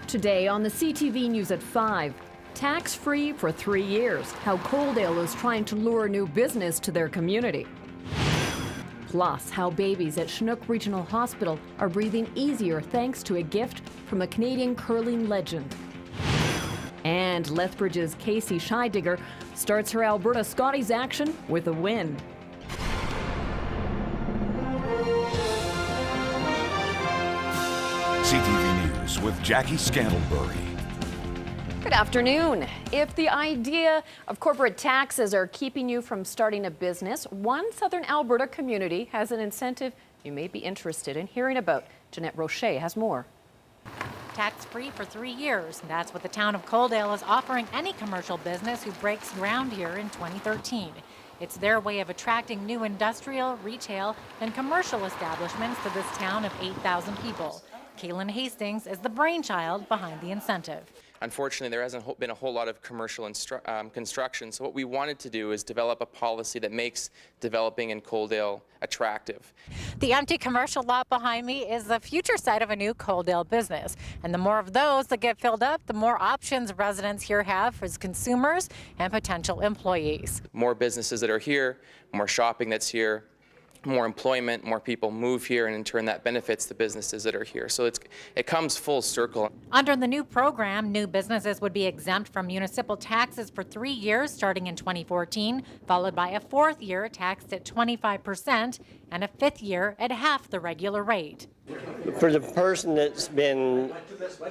Today on the CTV News at 5, tax-free for 3 years, how Coaldale is trying to lure new business to their community. Plus, how babies at Chinook Regional Hospital are breathing easier thanks to a gift from a Canadian curling legend. And Lethbridge's Casey Scheidegger starts her Alberta Scotties action with a win. CTV News with Jackie Scantlebury. Good afternoon. If the idea of corporate taxes are keeping you from starting a business, one southern Alberta community has an incentive you may be interested in hearing about. Jan.23 has more. Tax-free for 3 years. That's what the town of Coaldale is offering any commercial business who breaks ground here in 2013. It's their way of attracting new industrial, retail, and commercial establishments to this town of 8,000 people. Kaylin Hastings is the brainchild behind the incentive. Unfortunately, there hasn't been a whole lot of commercial construction, so what we wanted to do is develop a policy that makes developing in Coaldale attractive. The empty commercial lot behind me is the future site of a new Coaldale business, and the more of those that get filled up, the more options residents here have as consumers and potential employees. More businesses that are here, more shopping that's here, more employment, more people move here, and in turn that benefits the businesses that are here. So it comes full circle. Under the new program, new businesses would be exempt from municipal taxes for 3 years starting in 2014, followed by a 4th year taxed at 25% and a 5th year at half the regular rate. For the person that's been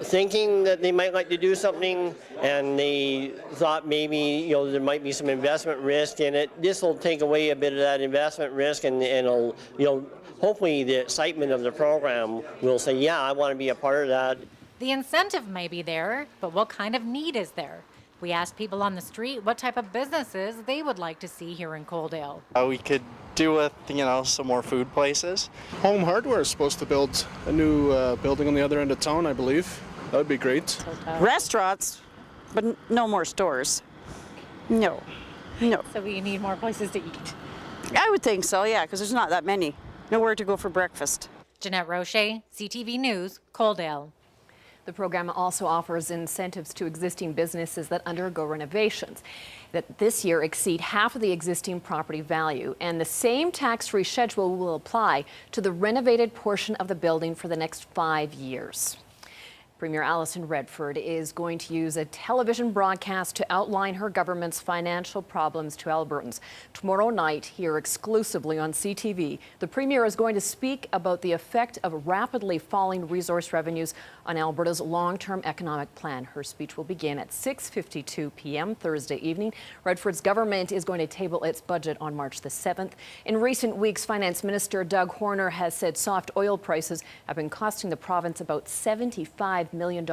thinking that they might like to do something and they thought maybe there might be some investment risk in it, this will take away a bit of that investment risk and it'll, hopefully the excitement of the program will say, yeah, I want to be a part of that. The incentive may be there, but what kind of need is there? We asked people on the street what type of businesses they would like to see here in Coaldale. We could do with, some more food places. Home Hardware is supposed to build a new building on the other end of town, I believe. That would be great. Restaurants, but no more stores. No. So we need more places to eat. I would think so, yeah, because there's not that many. Nowhere to go for breakfast. Jeanette Roche, CTV News, Coaldale. The program also offers incentives to existing businesses that undergo renovations that this year exceed half of the existing property value. And the same tax-free schedule will apply to the renovated portion of the building for the next 5 years. Premier Alison Redford is going to use a television broadcast to outline her government's financial problems to Albertans. Tomorrow night, here exclusively on CTV, the Premier is going to speak about the effect of rapidly falling resource revenues on Alberta's long-term economic plan. Her speech will begin at 6:52 p.m. Thursday evening. Redford's government is going to table its budget on March the 7th. In recent weeks, Finance Minister Doug Horner has said soft oil prices have been costing the province about $75 million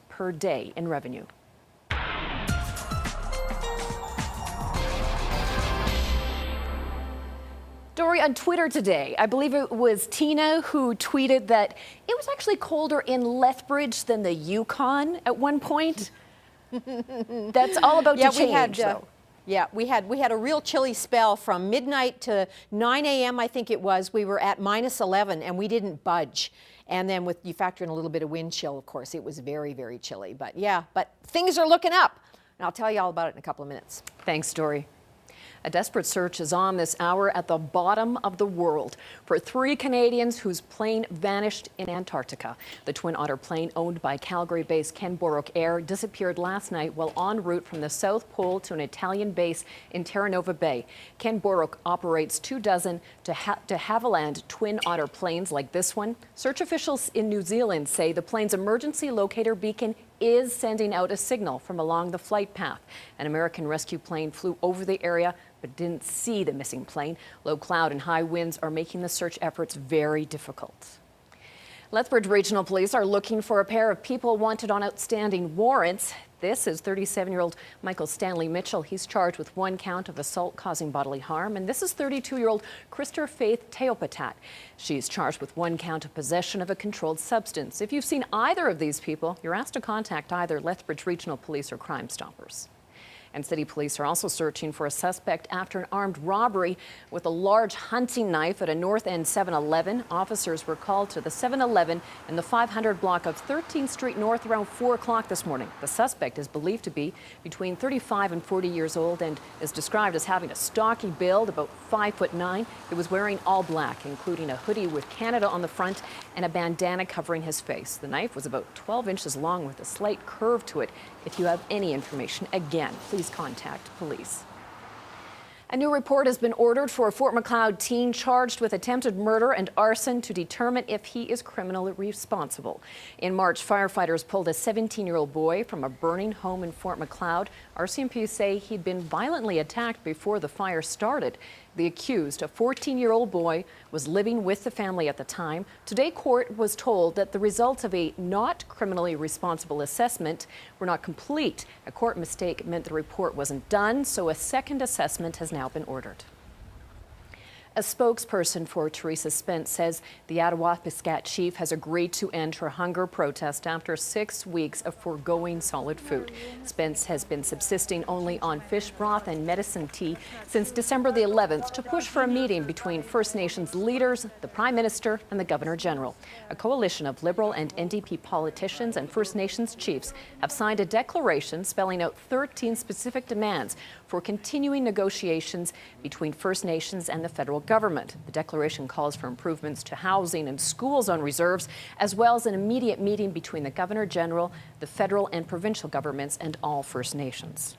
per day in revenue. Dory, on Twitter today, I believe it was Tina who tweeted that it was actually colder in Lethbridge than the Yukon at one point. That's all about to change, though. Yeah, we had a real chilly spell from midnight to 9 a.m. I think it was. We were at -11 and we didn't budge. And then you factor in a little bit of wind chill, of course, it was very, very chilly. But things are looking up. And I'll tell you all about it in a couple of minutes. Thanks, Dory. A desperate search is on this hour at the bottom of the world for 3 Canadians whose plane vanished in Antarctica. The Twin Otter plane owned by Calgary-based Ken Borok Air disappeared last night while en route from the South Pole to an Italian base in Terra Nova Bay. Ken Borok operates 24 de Havilland Twin Otter planes like this one. Search officials in New Zealand say the plane's emergency locator beacon is sending out a signal from along the flight path. An American rescue plane flew over the area but didn't see the missing plane. Low cloud and high winds are making the search efforts very difficult. Lethbridge Regional Police are looking for a pair of people wanted on outstanding warrants. This is 37-year-old Michael Stanley Mitchell. He's charged with 1 count of assault causing bodily harm. And this is 32-year-old Christopher Faith Teopatat. She's charged with 1 count of possession of a controlled substance. If you've seen either of these people, you're asked to contact either Lethbridge Regional Police or Crime Stoppers. And city police are also searching for a suspect after an armed robbery with a large hunting knife at a North End 7-Eleven. Officers were called to the 7-Eleven in the 500 block of 13th Street North around 4 o'clock this morning. The suspect is believed to be between 35 and 40 years old and is described as having a stocky build, about 5'9". He was wearing all black, including a hoodie with Canada on the front and a bandana covering his face. The knife was about 12 inches long with a slight curve to it. If you have any information, again, please contact police. A new report has been ordered for a Fort Macleod teen charged with attempted murder and arson to determine if he is criminally responsible. In March, firefighters pulled a 17-year-old boy from a burning home in Fort Macleod. RCMP say he'd been violently attacked before the fire started. The accused, a 14-year-old boy, was living with the family at the time. Today, court was told that the results of a not criminally responsible assessment were not complete. A court mistake meant the report wasn't done, so a second assessment has now been ordered. A spokesperson for Teresa Spence says the Attawapiskat chief has agreed to end her hunger protest after 6 weeks of foregoing solid food. Spence has been subsisting only on fish broth and medicine tea since December the 11th to push for a meeting between First Nations leaders, the Prime Minister, and the Governor General. A coalition of Liberal and NDP politicians and First Nations chiefs have signed a declaration spelling out 13 specific demands for continuing negotiations between First Nations and the federal government. The declaration calls for improvements to housing and schools on reserves, as well as an immediate meeting between the Governor General, the federal and provincial governments, and all First Nations.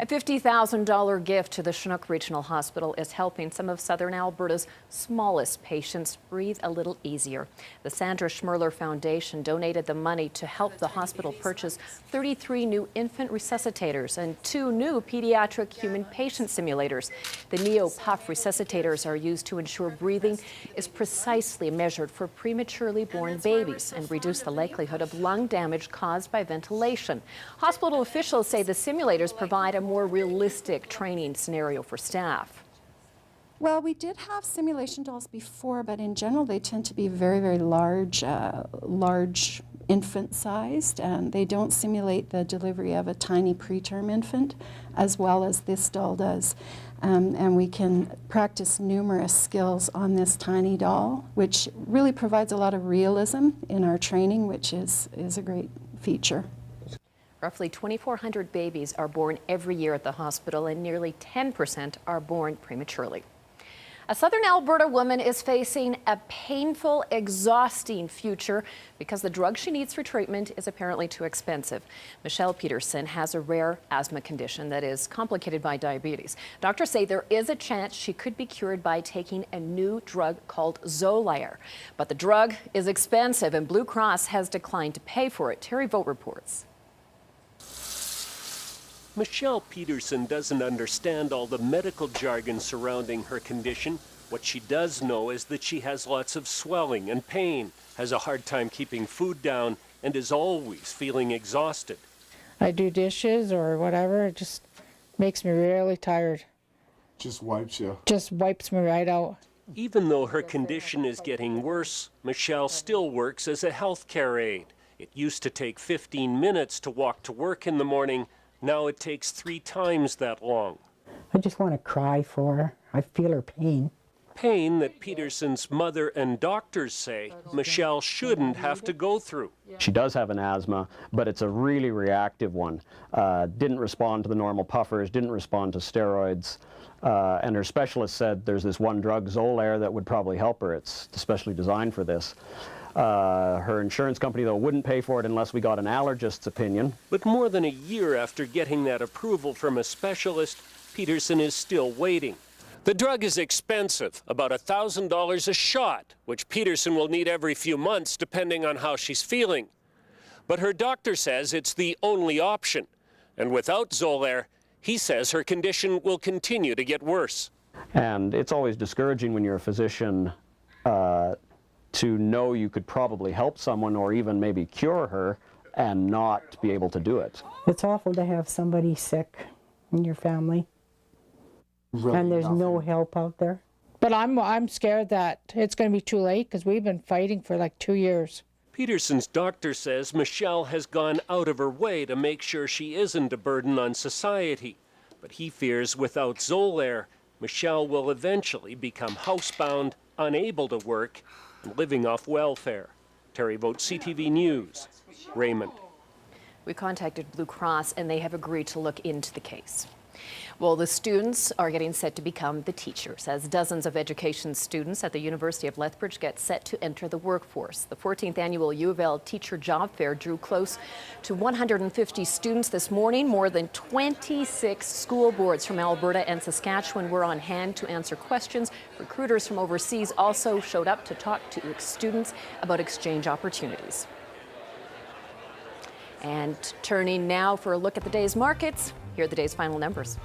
A $50,000 gift to the Chinook Regional Hospital is helping some of Southern Alberta's smallest patients breathe a little easier. The Sandra Schmerler Foundation donated the money to help the hospital purchase 33 new infant resuscitators and 2 new pediatric human patient simulators. The Neo-Puff resuscitators are used to ensure breathing is precisely measured for prematurely born babies and reduce the likelihood of lung damage caused by ventilation. Hospital officials say the simulators provide a more realistic training scenario for staff. Well, we did have simulation dolls before, but in general they tend to be very, very large, large infant-sized, and they don't simulate the delivery of a tiny preterm infant as well as this doll does. And we can practice numerous skills on this tiny doll, which really provides a lot of realism in our training, which is a great feature. Roughly 2,400 babies are born every year at the hospital, and nearly 10% are born prematurely. A Southern Alberta woman is facing a painful, exhausting future because the drug she needs for treatment is apparently too expensive. Michelle Peterson has a rare asthma condition that is complicated by diabetes. Doctors say there is a chance she could be cured by taking a new drug called Xolair. But the drug is expensive, and Blue Cross has declined to pay for it. Terry Vogt reports. Michelle Peterson doesn't understand all the medical jargon surrounding her condition. What she does know is that she has lots of swelling and pain, has a hard time keeping food down, and is always feeling exhausted. I do dishes or whatever, it just makes me really tired. Just wipes you. Just wipes me right out. Even though her condition is getting worse, Michelle still works as a healthcare aide. It used to take 15 minutes to walk to work in the morning. Now it takes 3 times that long. I just want to cry for her. I feel her pain. Pain that Peterson's mother and doctors say Michelle shouldn't have to go through. She does have an asthma, but it's a really reactive one. Didn't respond to the normal puffers, didn't respond to steroids, and her specialist said there's this one drug, Xolair, that would probably help her. It's especially designed for this. Her insurance company, though, wouldn't pay for it unless we got an allergist's opinion. But more than a year after getting that approval from a specialist, Peterson is still waiting. The drug is expensive, about $1,000 a shot, which Peterson will need every few months depending on how she's feeling. But her doctor says it's the only option. And without Xolair, he says her condition will continue to get worse. And it's always discouraging when you're a physician to know you could probably help someone or even maybe cure her and not be able to do it. It's awful to have somebody sick in your family, and there's no help out there. But I'm scared that it's going to be too late because we've been fighting for like 2 years. Peterson's doctor says Michelle has gone out of her way to make sure she isn't a burden on society. But he fears without Xolair, Michelle will eventually become housebound, unable to work, and living off welfare. Terry Vogt, CTV News, Raymond. We contacted Blue Cross and they have agreed to look into the case. Well, the students are getting set to become the teachers as dozens of education students at the University of Lethbridge get set to enter the workforce. The 14th annual U of L Teacher Job Fair drew close to 150 students this morning. More than 26 school boards from Alberta and Saskatchewan were on hand to answer questions. Recruiters from overseas also showed up to talk to students about exchange opportunities. And turning now for a look at the day's markets, here are the day's final numbers.